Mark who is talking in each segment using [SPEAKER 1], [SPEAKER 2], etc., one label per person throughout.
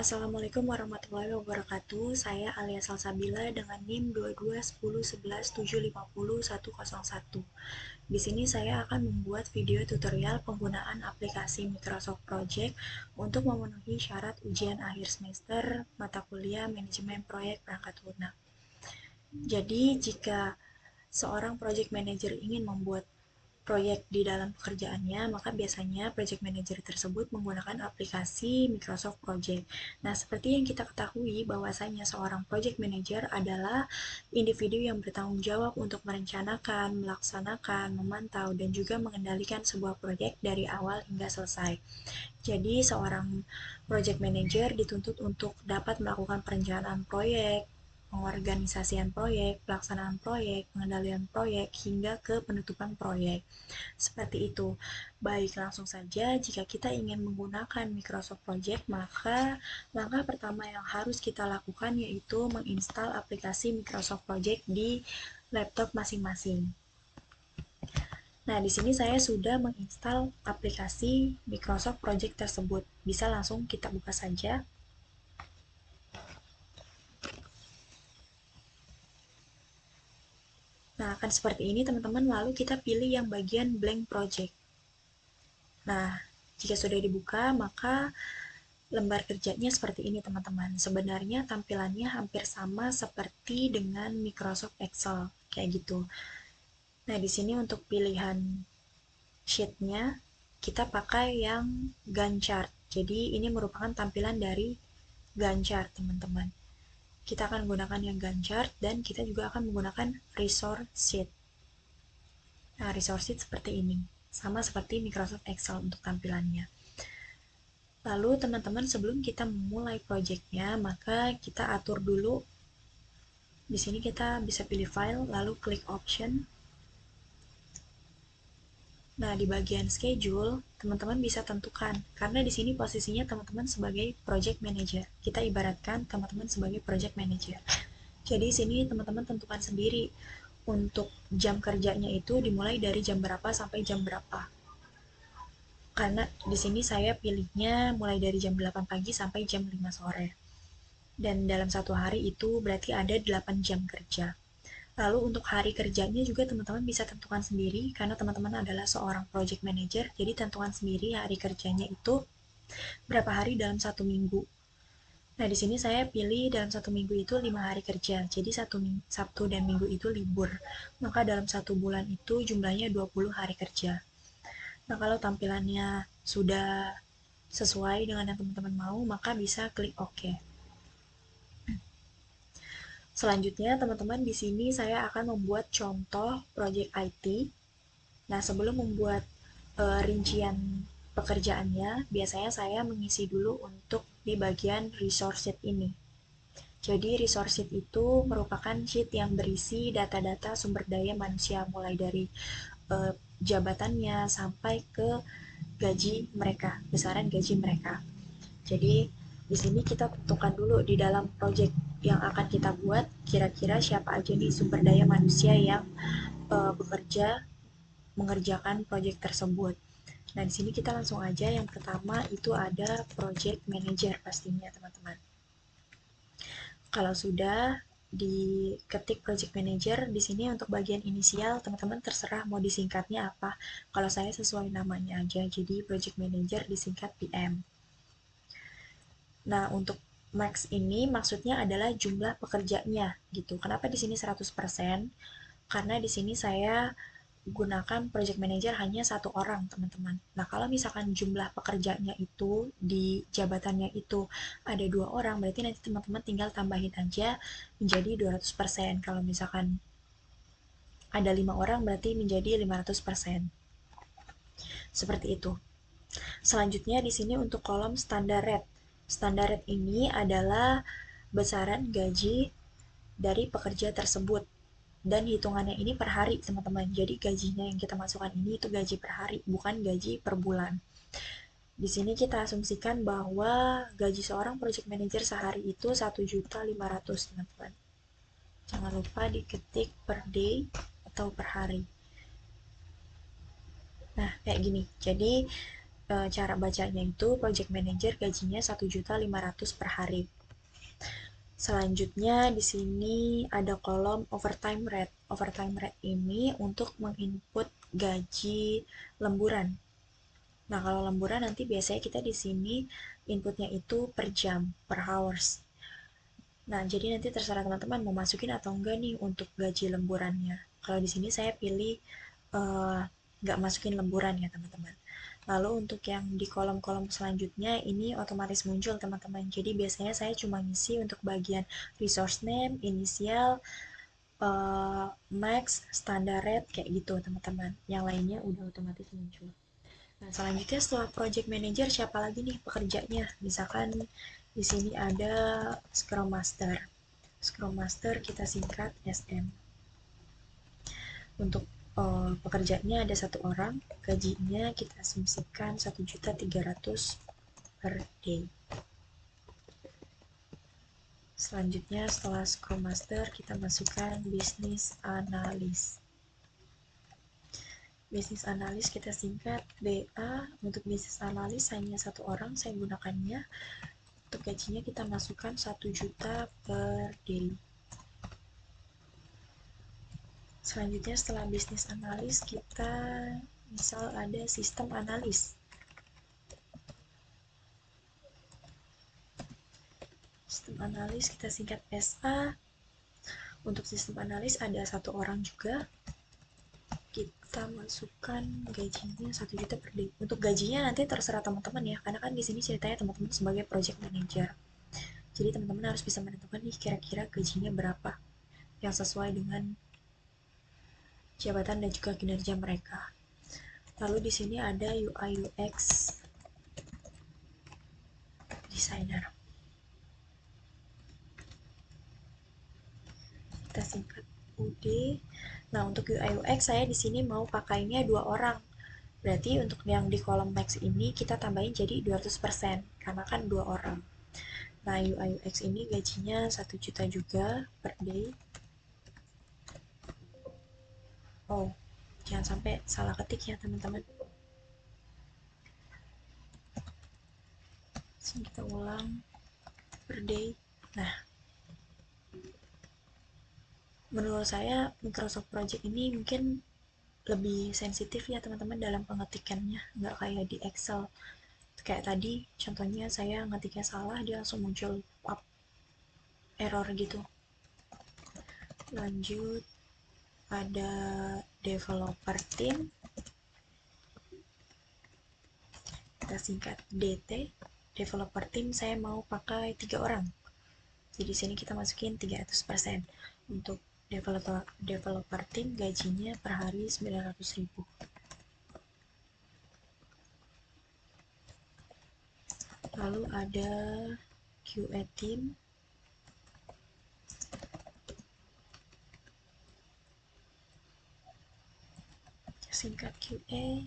[SPEAKER 1] Assalamualaikum warahmatullahi wabarakatuh. Saya Alia Salsabila dengan NIM 221011750101. Di sini saya akan membuat video tutorial penggunaan aplikasi Microsoft Project untuk memenuhi syarat ujian akhir semester mata kuliah manajemen proyek perangkat lunak. Jadi, jika seorang project manager ingin membuat proyek di dalam pekerjaannya, maka biasanya project manager tersebut menggunakan aplikasi Microsoft Project. Nah, seperti yang kita ketahui bahwasanya seorang project manager adalah individu yang bertanggung jawab untuk merencanakan, melaksanakan, memantau, dan juga mengendalikan sebuah proyek dari awal hingga selesai. Jadi, seorang project manager dituntut untuk dapat melakukan perencanaan proyek, pengorganisasian proyek, pelaksanaan proyek, pengendalian proyek, hingga ke penutupan proyek. Seperti itu. Baik, langsung saja jika kita ingin menggunakan Microsoft Project, maka langkah pertama yang harus kita lakukan yaitu menginstal aplikasi Microsoft Project di laptop masing-masing. Nah, di sini saya sudah menginstal aplikasi Microsoft Project tersebut. Bisa langsung kita buka saja. Nah, akan seperti ini teman-teman, lalu kita pilih yang bagian blank project. Nah, jika sudah dibuka, maka lembar kerjanya seperti ini teman-teman. Sebenarnya tampilannya hampir sama seperti dengan Microsoft Excel, kayak gitu. Nah, di sini untuk pilihan sheet-nya, kita pakai yang Gantt chart. Jadi, ini merupakan tampilan dari Gantt chart, teman-teman. Kita akan menggunakan yang Gantt chart dan kita juga akan menggunakan resource sheet. Nah, resource sheet seperti ini. Sama seperti Microsoft Excel untuk tampilannya. Lalu teman-teman sebelum kita memulai projectnya, maka kita atur dulu. Di sini kita bisa pilih file, lalu klik option. Nah, di bagian schedule, teman-teman bisa tentukan, karena di sini posisinya teman-teman sebagai project manager. Kita ibaratkan teman-teman sebagai project manager. Jadi di sini teman-teman tentukan sendiri untuk jam kerjanya itu dimulai dari jam berapa sampai jam berapa. Karena di sini saya pilihnya mulai dari jam 8 pagi sampai jam 5 sore. Dan dalam satu hari itu berarti ada 8 jam kerja. Lalu untuk hari kerjanya juga teman-teman bisa tentukan sendiri karena teman-teman adalah seorang project manager, jadi tentukan sendiri hari kerjanya itu berapa hari dalam satu minggu. Nah, di sini saya pilih dalam satu minggu itu 5 hari kerja, jadi Sabtu dan Minggu itu libur. Maka dalam satu bulan itu jumlahnya 20 hari kerja. Nah, kalau tampilannya sudah sesuai dengan yang teman-teman mau, maka bisa klik OK. Selanjutnya, teman-teman, di sini saya akan membuat contoh project IT. Nah, sebelum membuat rincian pekerjaannya, biasanya saya mengisi dulu untuk di bagian resource sheet ini. Jadi, resource sheet itu merupakan sheet yang berisi data-data sumber daya manusia, mulai dari jabatannya sampai ke gaji mereka, besaran gaji mereka. Jadi, di sini kita tentukan dulu di dalam project yang akan kita buat, kira-kira siapa aja nih sumber daya manusia yang bekerja mengerjakan project tersebut. Nah, di sini kita langsung aja yang pertama itu ada project manager pastinya, teman-teman. Kalau sudah diketik project manager, di sini untuk bagian inisial teman-teman terserah mau disingkatnya apa. Kalau saya sesuai namanya aja, jadi project manager disingkat PM. Nah, untuk max ini maksudnya adalah jumlah pekerjanya gitu. Kenapa di sini 100%? Karena di sini saya gunakan project manager hanya satu orang, teman-teman. Nah, kalau misalkan jumlah pekerjanya itu di jabatannya itu ada 2 orang, berarti nanti teman-teman tinggal tambahin aja menjadi 200%. Kalau misalkan ada 5 orang, berarti menjadi 500%. Seperti itu. Selanjutnya di sini untuk kolom standar rate. Standar rate ini adalah besaran gaji dari pekerja tersebut. Dan hitungannya ini per hari, teman-teman. Jadi gajinya yang kita masukkan ini itu gaji per hari, bukan gaji per bulan. Di sini kita asumsikan bahwa gaji seorang project manager sehari itu 1.500.000, teman-teman. Jangan lupa diketik per day atau per hari. Nah, kayak gini. Jadi cara bacanya itu project manager gajinya 1.500.000 per hari. Selanjutnya di sini ada kolom overtime rate. Overtime rate ini untuk menginput gaji lemburan. Nah, kalau lemburan nanti biasanya kita di sini inputnya itu per jam, per hours. Nah, jadi nanti terserah teman-teman mau masukin atau enggak nih untuk gaji lemburannya. Kalau di sini saya pilih nggak masukin lemburan ya teman-teman. Lalu untuk yang di kolom-kolom selanjutnya ini otomatis muncul teman-teman. Jadi biasanya saya cuma ngisi untuk bagian resource name, inisial, max, standard rate kayak gitu teman-teman. Yang lainnya udah otomatis muncul. Nah, selanjutnya setelah project manager siapa lagi nih pekerjanya? Misalkan di sini ada Scrum Master. Scrum Master kita singkat SM. Untuk pekerjanya ada satu orang, gajinya kita asumsikan 1.300.000 per day. Selanjutnya setelah Scrum Master kita masukkan Business Analyst. Business Analyst kita singkat BA. Untuk Business Analyst hanya satu orang saya gunakannya. Untuk gajinya kita masukkan 1 juta per day. Selanjutnya setelah Business Analyst kita misal ada Sistem Analyst. Sistem Analis kita singkat SA. Untuk sistem analis ada satu orang juga. Kita masukkan gajinya 1 juta per day. Untuk gajinya nanti terserah teman-teman ya, karena kan di sini ceritanya teman-teman sebagai project manager. Jadi teman-teman harus bisa menentukan nih kira-kira gajinya berapa yang sesuai dengan jabatan dan juga kinerja mereka. Lalu di sini ada UI UX designer. Kita singkat UD. Nah, untuk UI UX saya di sini mau pakainya 2 orang. Berarti untuk yang di kolom max ini kita tambahin jadi 200% karena kan 2 orang. Nah, UI UX ini gajinya 1 juta juga per day. Oh, jangan sampai salah ketik ya teman-teman. Sini kita ulang per day. Nah, menurut saya Microsoft Project ini mungkin lebih sensitif ya teman-teman dalam pengetikannya, nggak kayak di Excel. Kayak tadi contohnya saya ngetiknya salah, dia langsung muncul pop-up error gitu. Lanjut ada developer team, kita singkat DT. Developer team saya mau pakai 3 orang, jadi sini kita masukin 300%. Untuk developer team gajinya per hari 900.000. Lalu ada QA team, singkat QA.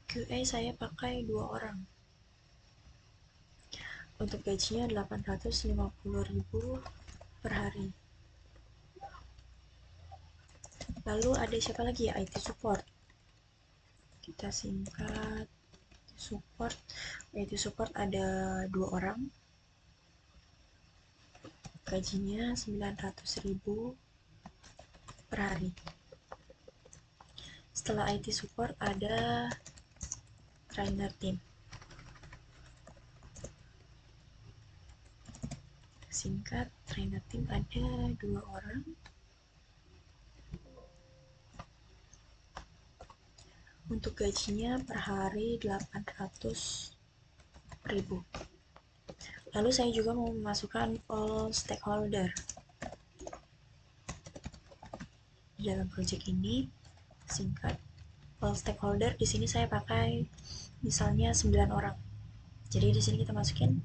[SPEAKER 1] QA saya pakai 2 orang. Untuk gajinya 850.000 per hari. Lalu ada siapa lagi ya? IT support. Kita singkat support. IT support ada 2 orang. Gajinya 900.000 per hari. Setelah IT support ada trainer team. Singkat, trainer team ada 2 orang. Untuk gajinya per hari 800.000. Lalu saya juga mau memasukkan all stakeholder di dalam project ini. Singkat, all stakeholder di sini saya pakai misalnya 9 orang. Jadi di sini kita masukin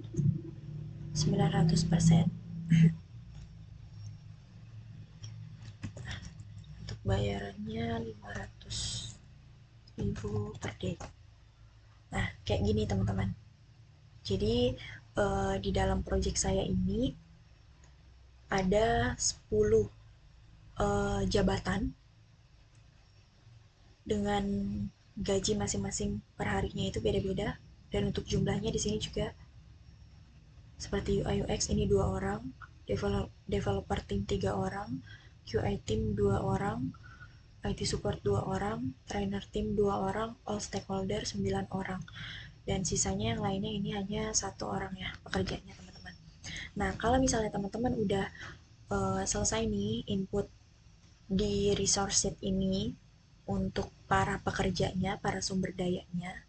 [SPEAKER 1] 900%. Untuk bayarannya 500.000 per day. Nah, kayak gini teman-teman. Jadi di dalam project saya ini ada 10 jabatan dengan gaji masing-masing per harinya itu beda-beda, dan untuk jumlahnya di sini juga seperti UI UX ini 2 orang, developer tim 3 orang, QA tim 2 orang, IT support 2 orang, trainer tim 2 orang, all stakeholder 9 orang. Dan sisanya yang lainnya ini hanya 1 orang ya pekerjanya teman-teman. Nah, kalau misalnya teman-teman udah selesai nih input di resource sheet ini untuk para pekerjanya, para sumber dayanya,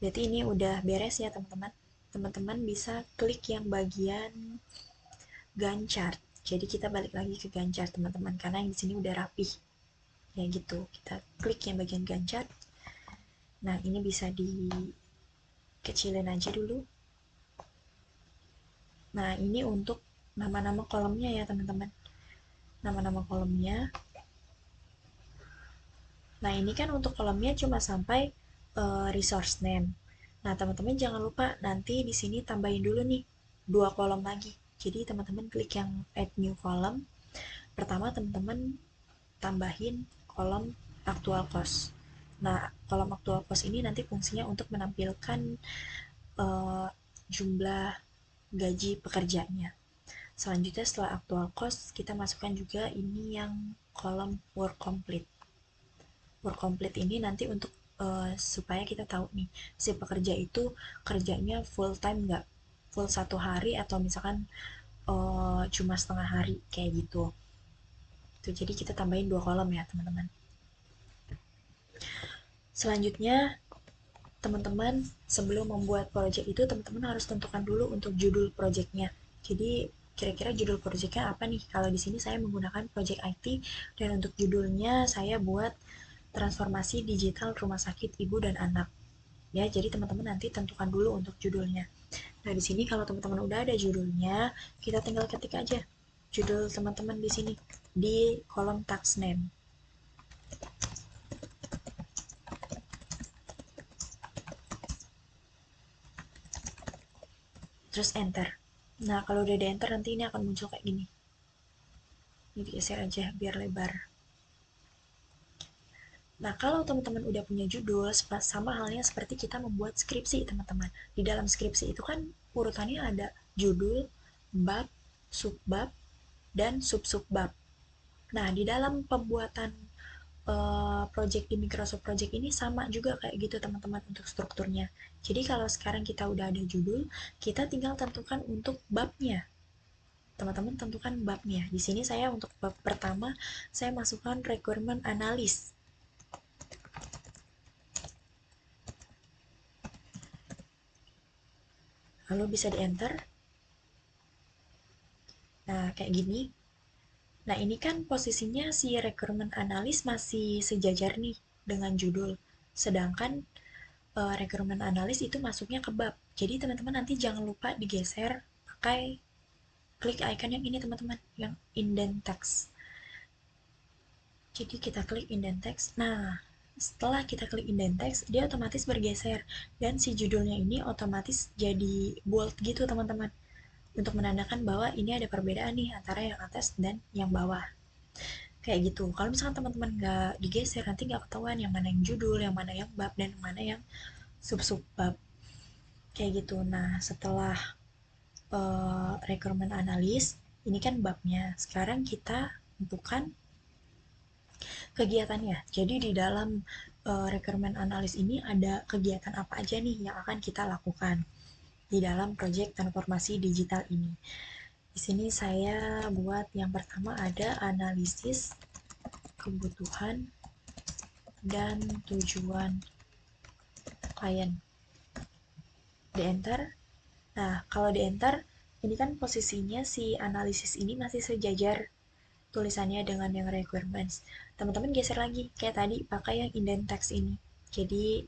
[SPEAKER 1] berarti ini udah beres ya teman-teman. Teman-teman bisa klik yang bagian Gantt chart. Jadi kita balik lagi ke Gantt chart teman-teman, karena yang di sini udah rapih. Ya gitu, kita klik yang bagian Gantt chart. Nah, ini bisa dikecilin aja dulu. Nah, ini untuk nama-nama kolomnya ya teman-teman. Nama-nama kolomnya. Nah, ini kan untuk kolomnya cuma sampai resource name. Nah, teman-teman jangan lupa nanti di sini tambahin dulu nih 2 kolom lagi. Jadi teman-teman klik yang add new column. Pertama teman-teman tambahin kolom actual cost. Nah, kolom actual cost ini nanti fungsinya untuk menampilkan uh, jumlah gaji pekerjanya. Selanjutnya setelah actual cost, kita masukkan juga ini yang kolom work complete. Work complete ini nanti untuk supaya kita tahu nih, si pekerja itu kerjanya full time nggak? Full 1 hari atau misalkan cuma setengah hari, kayak gitu. Tuh, jadi kita tambahin 2 kolom ya teman-teman. Selanjutnya, teman-teman sebelum membuat project itu teman-teman harus tentukan dulu untuk judul projectnya. Jadi kira-kira judul projectnya apa nih? Kalau di sini saya menggunakan project IT, dan untuk judulnya saya buat transformasi digital rumah sakit ibu dan anak. Ya, jadi teman-teman nanti tentukan dulu untuk judulnya. Nah, di sini kalau teman-teman udah ada judulnya, kita tinggal ketik aja judul teman-teman di sini di kolom task name. Terus enter. Nah, kalau udah di enter nanti ini akan muncul kayak gini. Ini digeser aja biar lebar. Nah, kalau teman-teman udah punya judul, sama halnya seperti kita membuat skripsi, teman-teman. Di dalam skripsi itu kan urutannya ada judul, bab, subbab, dan sub-subbab. Nah, di dalam pembuatan project di Microsoft Project ini sama juga kayak gitu teman-teman untuk strukturnya. Jadi kalau sekarang kita udah ada judul, kita tinggal tentukan untuk babnya. Teman-teman tentukan babnya. Di sini saya untuk bab pertama, saya masukkan requirement analysis. Lalu bisa di-enter. Nah, kayak gini. Nah, ini kan posisinya si requirement analysis masih sejajar nih dengan judul. Sedangkan requirement analysis itu masuknya ke bab. Jadi teman-teman nanti jangan lupa digeser pakai klik icon yang ini teman-teman, yang indent text. Jadi kita klik indent text. Nah, setelah kita klik indent text, dia otomatis bergeser dan si judulnya ini otomatis jadi bold gitu teman-teman, untuk menandakan bahwa ini ada perbedaan nih antara yang atas dan yang bawah. Kayak gitu. Kalau misalkan teman-teman nggak digeser, nanti nggak ketahuan yang mana yang judul, yang mana yang bab, dan yang mana yang sub-sub bab. Kayak gitu. Nah, setelah requirement analysis, ini kan babnya. Sekarang kita tentukan kegiatannya. Jadi di dalam requirement analysis ini ada kegiatan apa aja nih yang akan kita lakukan di dalam proyek transformasi digital ini. Di sini saya buat yang pertama ada analisis kebutuhan dan tujuan klien. Di enter. Nah, kalau di enter, ini kan posisinya si analisis ini masih sejajar tulisannya dengan yang requirements. Teman-teman geser lagi, kayak tadi pakai yang indent text ini. Jadi,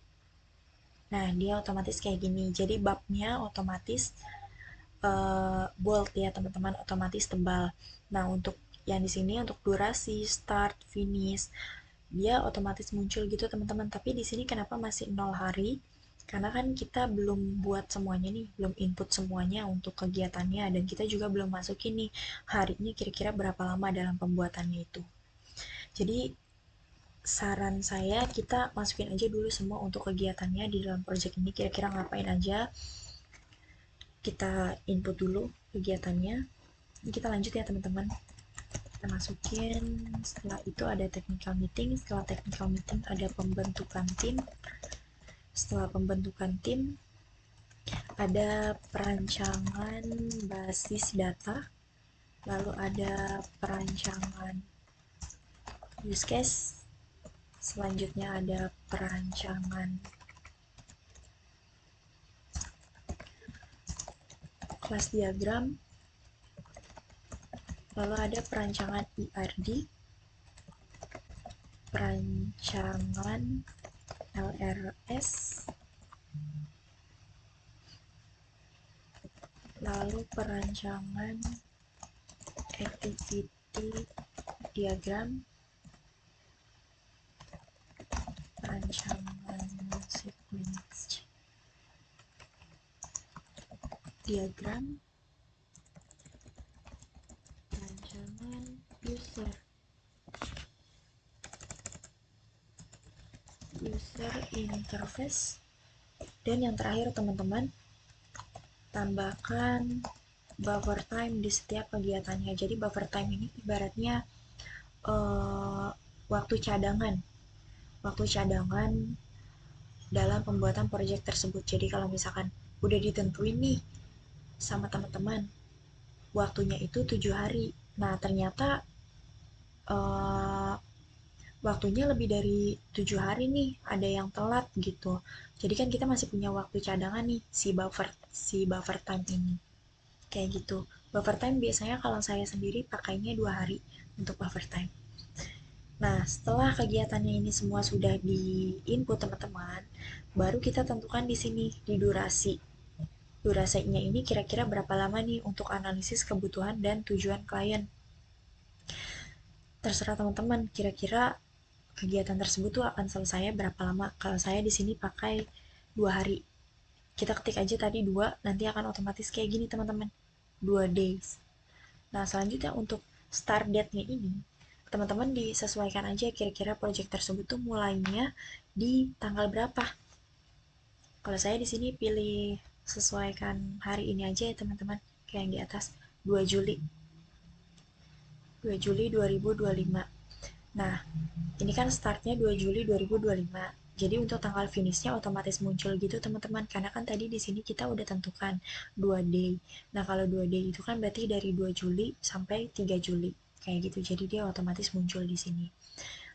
[SPEAKER 1] nah dia otomatis kayak gini. Jadi babnya otomatis bold ya teman-teman, otomatis tebal. Nah, untuk yang di sini untuk durasi, start, finish, dia otomatis muncul gitu teman-teman. Tapi di sini kenapa masih 0 hari? Karena kan kita belum buat semuanya nih, belum input semuanya untuk kegiatannya, dan kita juga belum masukin nih harinya kira-kira berapa lama dalam pembuatannya itu. Jadi saran saya kita masukin aja dulu semua untuk kegiatannya di dalam project ini, kira-kira ngapain aja, kita input dulu kegiatannya. Ini kita lanjut ya teman-teman, kita masukin. Setelah itu ada technical meeting, setelah technical meeting ada pembentukan tim, setelah pembentukan tim ada perancangan basis data, lalu ada perancangan use case, selanjutnya ada perancangan kelas diagram, lalu ada perancangan IRD, perancangan LRS, lalu perancangan activity diagram, perancangan sequence diagram, perancangan user interface, dan yang terakhir teman-teman, tambahkan buffer time di setiap kegiatannya. Jadi buffer time ini ibaratnya waktu cadangan dalam pembuatan proyek tersebut. Jadi kalau misalkan udah ditentuin nih sama teman-teman waktunya itu 7 hari, nah ternyata waktunya lebih dari 7 hari nih, ada yang telat gitu. Jadi kan kita masih punya waktu cadangan nih, si buffer time ini. Kayak gitu. Buffer time biasanya kalau saya sendiri pakainya 2 hari untuk buffer time. Nah, setelah kegiatannya ini semua sudah di-input teman-teman, baru kita tentukan di sini di durasi. Durasinya ini kira-kira berapa lama nih untuk analisis kebutuhan dan tujuan klien. Terserah teman-teman, kira-kira kegiatan tersebut tuh akan selesai berapa lama. Kalau saya di sini pakai 2 hari. Kita ketik aja tadi 2, nanti akan otomatis kayak gini teman-teman. 2 days. Nah, selanjutnya untuk start date-nya ini, teman-teman disesuaikan aja kira-kira project tersebut tuh mulainya di tanggal berapa. Kalau saya di sini pilih sesuaikan hari ini aja ya teman-teman, kayak yang di atas, 2 Juli. 2 Juli 2025. Nah, ini kan startnya 2 Juli 2025. Jadi untuk tanggal finishnya otomatis muncul gitu teman-teman, karena kan tadi di sini kita udah tentukan 2 day. Nah, kalau 2 day itu kan berarti dari 2 Juli sampai 3 Juli. Kayak gitu. Jadi dia otomatis muncul di sini.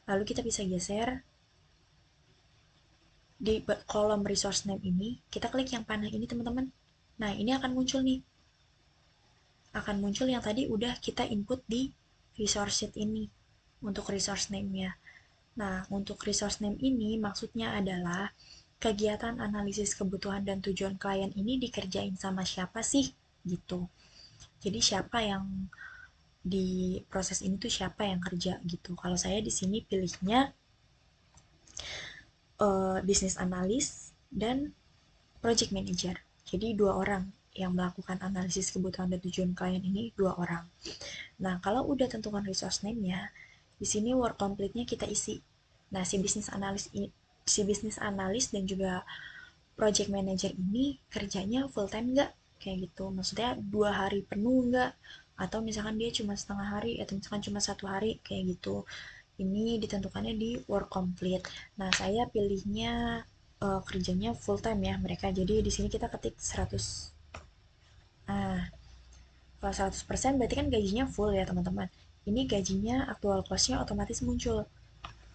[SPEAKER 1] Lalu kita bisa geser di kolom resource name ini, kita klik yang panah ini teman-teman. Nah, ini akan muncul nih. Akan muncul yang tadi udah kita input di resource sheet ini untuk resource name-nya. Nah, untuk resource name ini maksudnya adalah kegiatan analisis kebutuhan dan tujuan klien ini dikerjain sama siapa sih gitu. Jadi siapa yang di proses ini tuh siapa yang kerja gitu. Kalau saya di sini pilihnya business analyst dan project manager. Jadi 2 orang yang melakukan analisis kebutuhan dan tujuan klien ini 2 orang. Nah, kalau udah tentukan resource name-nya, di sini work complete-nya kita isi. Nah, si business analyst dan juga project manager ini kerjanya full time nggak? Kayak gitu. Maksudnya 2 hari penuh nggak? Atau misalkan dia cuma setengah hari, atau misalkan cuma 1 hari, kayak gitu. Ini ditentukannya di work complete. Nah, saya pilihnya kerjanya full time ya mereka. Jadi di sini kita ketik 100. Nah, kalau 100% berarti kan gajinya full ya teman-teman. Ini gajinya actual cost-nya otomatis muncul.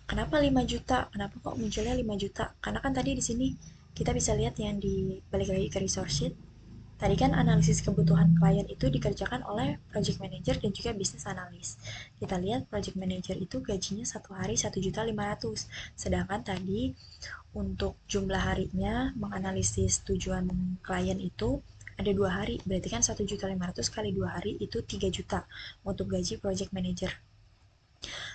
[SPEAKER 1] Kenapa 5 juta? Kenapa kok munculnya 5 juta? Karena kan tadi di sini kita bisa lihat yang di balik lagi ke resource sheet. Tadi kan analisis kebutuhan klien itu dikerjakan oleh project manager dan juga business analyst. Kita lihat project manager itu gajinya 1 hari 1.500.000. Sedangkan tadi untuk jumlah harinya menganalisis tujuan klien itu ada 2 hari, berarti kan 1.500.000 kali 2 hari itu 3 juta untuk gaji project manager.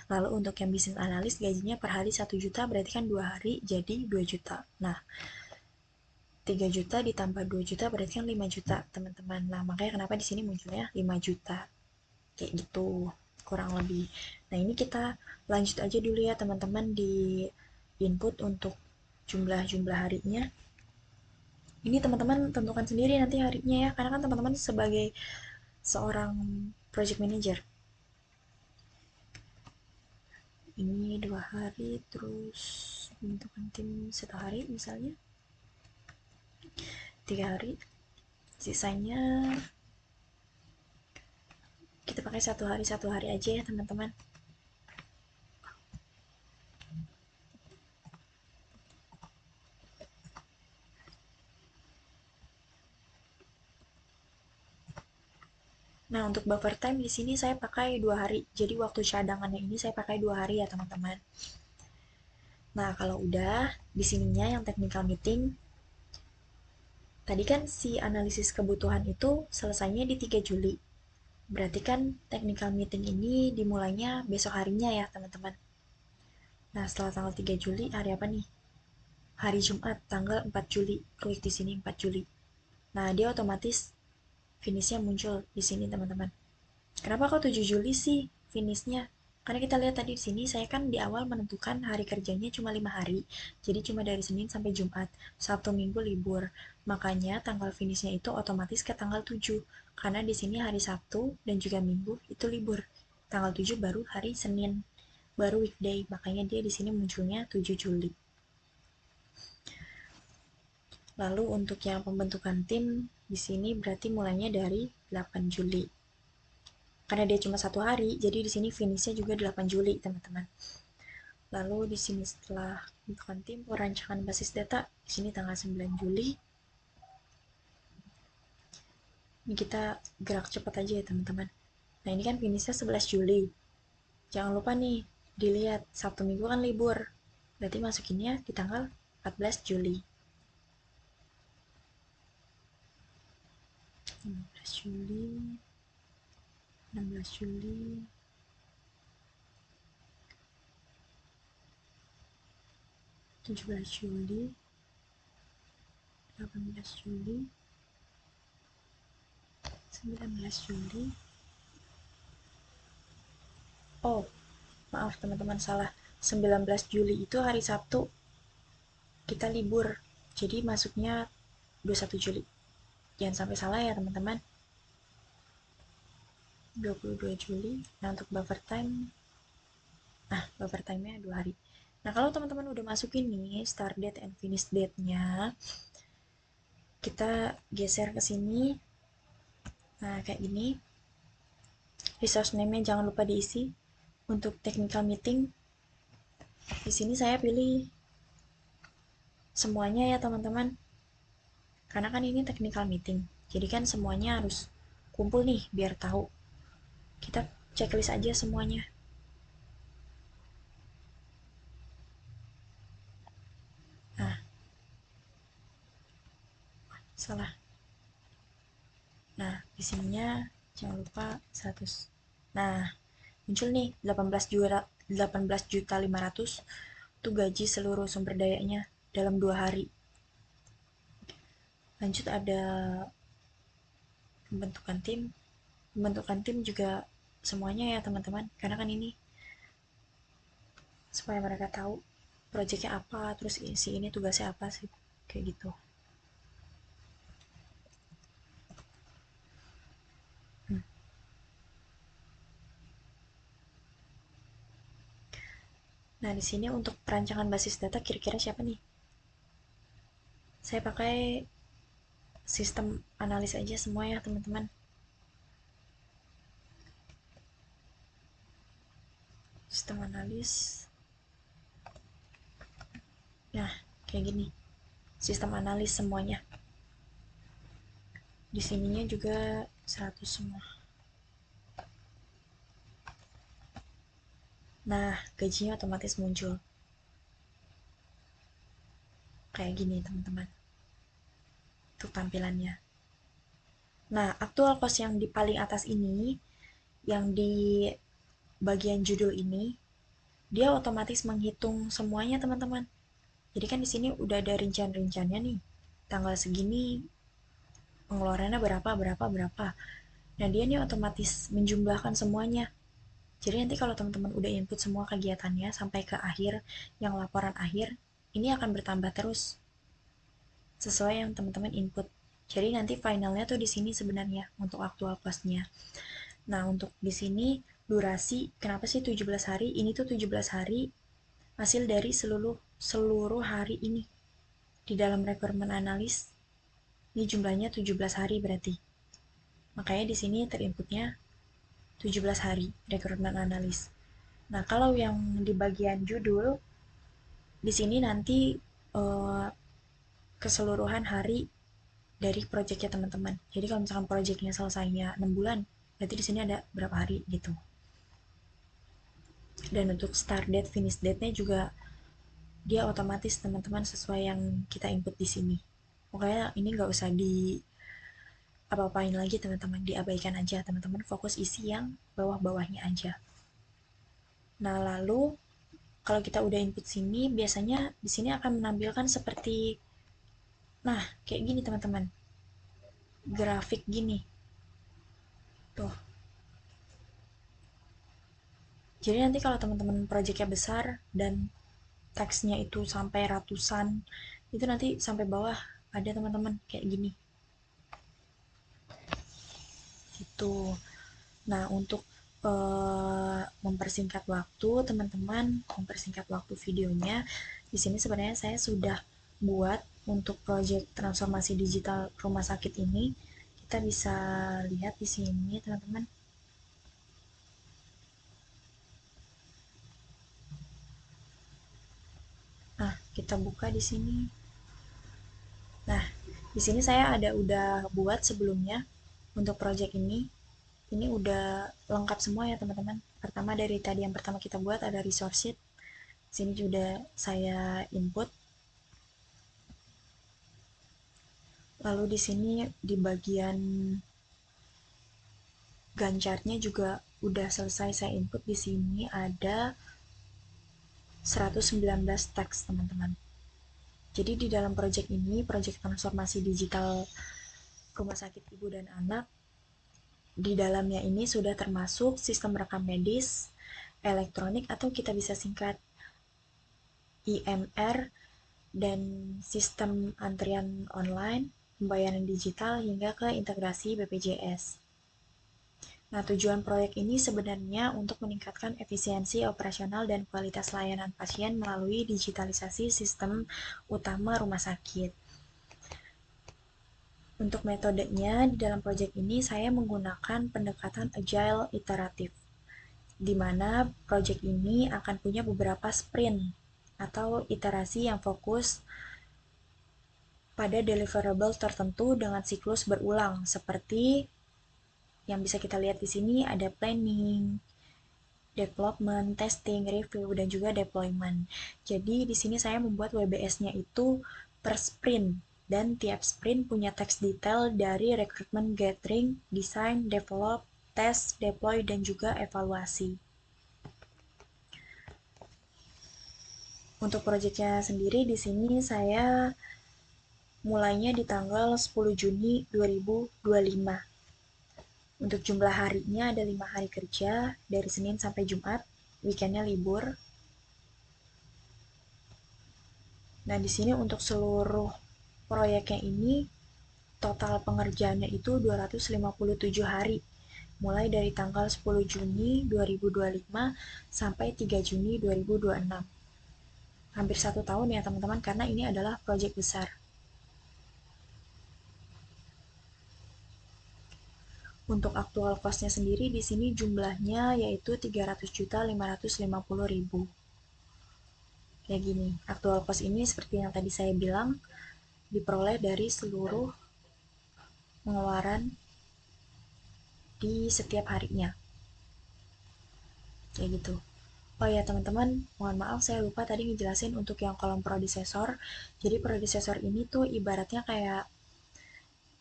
[SPEAKER 1] Lalu untuk yang bisnis analis gajinya per hari 1 juta, berarti kan 2 hari jadi 2 juta. Nah, 3 juta ditambah 2 juta berarti kan 5 juta, teman-teman. Nah, makanya kenapa di sini munculnya 5 juta. Kayak gitu. kurang lebih. Nah, ini kita lanjut aja dulu ya teman-teman di input untuk jumlah-jumlah harinya. Ini teman-teman tentukan sendiri nanti harinya ya, karena kan teman-teman sebagai seorang project manager. Ini 2 hari, terus bentukan tim 1 hari misalnya, 3 hari, sisanya kita pakai 1 hari aja ya teman-teman. Nah, untuk buffer time di sini saya pakai 2 hari. Jadi waktu cadangannya ini saya pakai 2 hari ya teman-teman. Nah, kalau udah di sininya yang technical meeting, tadi kan si analisis kebutuhan itu selesainya di 3 Juli. Berarti kan technical meeting ini dimulainya besok harinya ya teman-teman. Nah, setelah tanggal 3 Juli hari apa nih? Hari Jumat tanggal 4 Juli. Klik di sini 4 Juli. Nah, dia otomatis finishnya muncul di sini teman-teman. Kenapa kok 7 Juli sih finishnya? Karena kita lihat tadi di sini saya kan di awal menentukan hari kerjanya cuma 5 hari. Jadi cuma dari Senin sampai Jumat. Sabtu Minggu libur. Makanya tanggal finishnya itu otomatis ke tanggal 7. Karena di sini hari Sabtu dan juga Minggu itu libur. Tanggal 7 baru hari Senin. Baru weekday. Makanya dia di sini munculnya 7 Juli. Lalu untuk yang pembentukan tim di sini berarti mulainya dari 8 Juli. Karena dia cuma 1 hari, jadi di sini finishnya juga 8 Juli, teman-teman. Lalu di sini setelah pembentukan tim, perancangan basis data, di sini tanggal 9 Juli. Ini kita gerak cepat aja ya, teman-teman. Nah, ini kan finishnya 11 Juli. Jangan lupa nih, dilihat Sabtu Minggu kan libur. Berarti masukinnya di tanggal 14 Juli. 15 Juli, 16 Juli, 17 Juli, 18 Juli, 19 Juli. Oh, maaf teman-teman salah. 19 Juli itu hari Sabtu. Kita libur. Jadi masuknya 21 Juli. Jangan sampai salah ya teman-teman. 22 Juli. Nah, untuk buffer time, buffer time-nya 2 hari. Nah, kalau teman-teman udah masukin nih start date and finish date-nya, kita geser ke sini. Nah, kayak gini. Resource name-nya jangan lupa diisi. Untuk technical meeting, di sini saya pilih semuanya ya teman-teman. Karena kan ini technical meeting. Jadi kan semuanya harus kumpul nih biar tahu. Kita checklist aja semuanya. Nah, salah. Nah, di sininya jangan lupa 100. Nah, muncul nih 18 juta 500 itu gaji seluruh sumber dayanya dalam 2 hari. Lanjut ada pembentukan tim. Pembentukan tim juga semuanya ya teman-teman. Karena kan ini supaya mereka tahu proyeknya apa, terus si ini tugasnya apa sih, kayak gitu. Nah, di sini untuk perancangan basis data kira-kira siapa nih? Saya pakai sistem analis aja semua ya, teman-teman. Sistem analis. Nah, kayak gini. Sistem analis semuanya. Di sininya juga 100 semua. Nah, gajinya otomatis muncul. Kayak gini, teman-teman. Untuk tampilannya. Nah, actual cost yang di paling atas ini, yang di bagian judul ini, dia otomatis menghitung semuanya, teman-teman. Jadi kan di sini udah ada rincian-rinciannya nih. Tanggal segini pengeluarannya berapa, berapa, berapa. Nah, dia nih otomatis menjumlahkan semuanya. Jadi nanti kalau teman-teman udah input semua kegiatannya sampai ke akhir, yang laporan akhir, ini akan bertambah terus sesuai yang teman-teman input. Jadi nanti finalnya tuh di sini sebenarnya untuk aktual costnya. Nah, untuk di sini durasi, kenapa sih 17 hari? Ini tuh 17 hari hasil dari seluruh seluruh hari ini. Di dalam requirement analis, ini jumlahnya 17 hari berarti. Makanya di sini terinputnya 17 hari rekrutmen analis. Nah, kalau yang di bagian judul, di sini nanti eh, keseluruhan hari dari proyeknya teman-teman. Jadi kalau misalkan proyeknya selesainya 6 bulan, berarti di sini ada berapa hari gitu. Dan untuk start date, finish date-nya juga dia otomatis teman-teman sesuai yang kita input di sini. Pokoknya ini nggak usah di apa-apain lagi teman-teman, diabaikan aja teman-teman, fokus isi yang bawah-bawahnya aja. Nah, lalu kalau kita udah input sini, biasanya di sini akan menampilkan seperti, nah, kayak gini teman-teman, grafik gini. Tuh. Jadi nanti kalau teman-teman proyeknya besar dan teksnya itu sampai ratusan, itu nanti sampai bawah ada teman-teman kayak gini. Gitu. Nah, untuk mempersingkat waktu, teman-teman, mempersingkat waktu videonya, di sini sebenarnya saya sudah buat untuk proyek transformasi digital rumah sakit ini. Kita bisa lihat di sini, teman-teman. Nah, kita buka di sini. Nah, di sini saya udah buat sebelumnya untuk proyek ini. Ini udah lengkap semua ya, teman-teman. Pertama dari tadi yang pertama kita buat ada resource sheet. Sini juga saya input. Lalu di sini di bagian gancarnya juga udah selesai saya input. Di sini ada 119 teks, teman-teman. Jadi di dalam proyek ini, proyek transformasi digital rumah sakit ibu dan anak, di dalamnya ini sudah termasuk sistem rekam medis, elektronik atau kita bisa singkat IMR, dan sistem antrian online, pembayaran digital hingga ke integrasi BPJS. Nah, tujuan proyek ini sebenarnya untuk meningkatkan efisiensi operasional dan kualitas layanan pasien melalui digitalisasi sistem utama rumah sakit. Untuk metodenya, di dalam proyek ini saya menggunakan pendekatan agile iteratif, di mana proyek ini akan punya beberapa sprint atau iterasi yang fokus pada deliverable tertentu dengan siklus berulang, seperti yang bisa kita lihat di sini ada planning, development, testing, review, dan juga deployment. Jadi di sini saya membuat WBS-nya itu per sprint, dan tiap sprint punya teks detail dari recruitment, gathering, design, develop, test, deploy, dan juga evaluasi. Untuk proyeknya sendiri di sini saya mulainya di tanggal 10 Juni 2025. Untuk jumlah harinya ada 5 hari kerja, dari Senin sampai Jumat, weekendnya libur. Nah, di sini untuk seluruh proyeknya ini, total pengerjaannya itu 257 hari, mulai dari tanggal 10 Juni 2025 sampai 3 Juni 2026. Hampir 1 tahun ya teman-teman, karena ini adalah proyek besar. Untuk aktual cost-nya sendiri di sini jumlahnya yaitu 300.550.000. Kayak gini. Aktual cost ini seperti yang tadi saya bilang diperoleh dari seluruh pengeluaran di setiap harinya. Kayak gitu. Oh ya teman-teman, mohon maaf saya lupa tadi ngejelasin untuk yang kolom predecessor. Jadi predecessor ini tuh ibaratnya kayak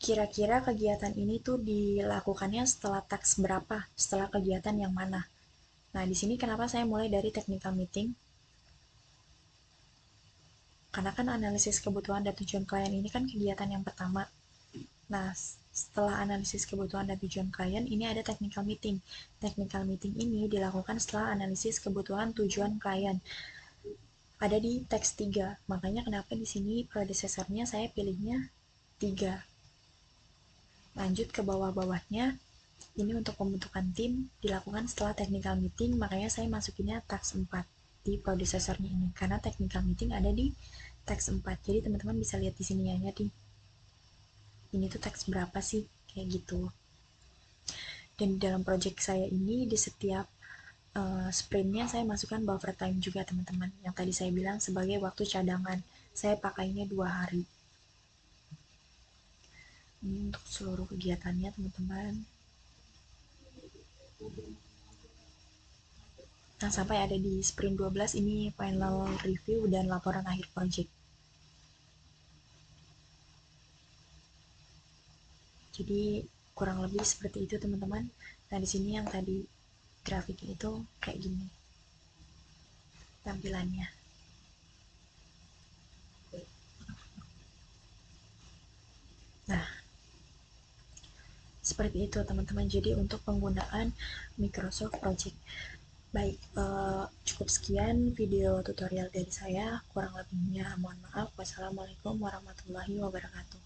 [SPEAKER 1] kira-kira kegiatan ini tuh dilakukannya setelah teks berapa, setelah kegiatan yang mana. Nah, di sini kenapa saya mulai dari technical meeting? Karena kan analisis kebutuhan dan tujuan klien ini kan kegiatan yang pertama. Nah, Setelah analisis kebutuhan dan tujuan klien, ini ada technical meeting. Technical meeting ini dilakukan setelah analisis kebutuhan tujuan klien. Ada di teks 3. Makanya kenapa di sini predecessor-nya saya pilihnya 3. Lanjut ke bawah-bawahnya. Ini untuk pembentukan tim dilakukan setelah technical meeting, makanya saya masukinnya teks 4 di predecessor-nya ini. Karena technical meeting ada di teks 4. Jadi teman-teman bisa lihat di sini ya, ini tuh teks berapa sih, kayak gitu. Dan di dalam project saya ini, di setiap sprintnya saya masukkan buffer time juga teman-teman, yang tadi saya bilang sebagai waktu cadangan. Saya pakainya 2 hari. Ini untuk seluruh kegiatannya teman-teman. Nah, sampai ada di sprint 12 ini final review dan laporan akhir project. Jadi kurang lebih seperti itu teman-teman. Nah, di sini yang tadi grafiknya itu kayak gini tampilannya. Nah, seperti itu teman-teman. Jadi untuk penggunaan Microsoft Project. Baik, cukup sekian video tutorial dari saya. Kurang lebihnya mohon maaf. Wassalamualaikum warahmatullahi wabarakatuh.